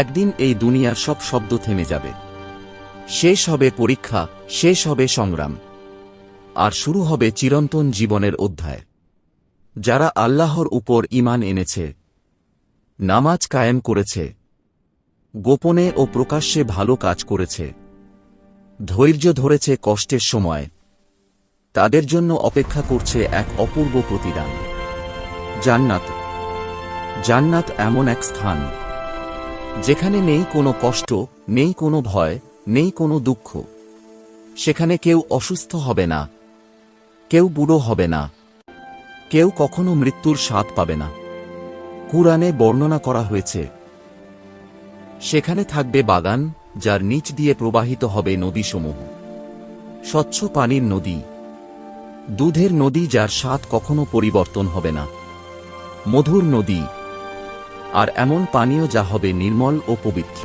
একদিন এই দুনিয়ার সব শব্দ থেমে যাবে। শেষ হবে পরীক্ষা, শেষ হবে সংগ্রাম, আর শুরু হবে চিরন্তন জীবনের অধ্যায়। যারা আল্লাহর উপর ঈমান এনেছে, নামাজ কায়েম করেছে, গোপনে ও প্রকাশ্যে ভালো কাজ করেছে, ধৈর্য ধরেছে কষ্টের সময়, তাদের জন্য অপেক্ষা করছে এক অপূর্ব প্রতিদান, জান্নাত। জান্নাত এমন এক স্থান যেখানে নেই কোনো কষ্ট, নেই কোনো ভয়, নেই কোনো দুঃখ। সেখানে কেউ অসুস্থ হবে না, কেউ বুড়ো হবে না, কেউ কখনো মৃত্যুর স্বাদ পাবে না। কুরআনে বর্ণনা করা হয়েছে, সেখানে থাকবে বাগান যার নিচ দিয়ে প্রবাহিত হবে নদীসমূহ, স্বচ্ছ পানির নদী, দুধের নদী যার স্বাদ কখনো পরিবর্তন হবে না, মধুর নদী, আর এমন পানীয় যা হবে নির্মল ও পবিত্র।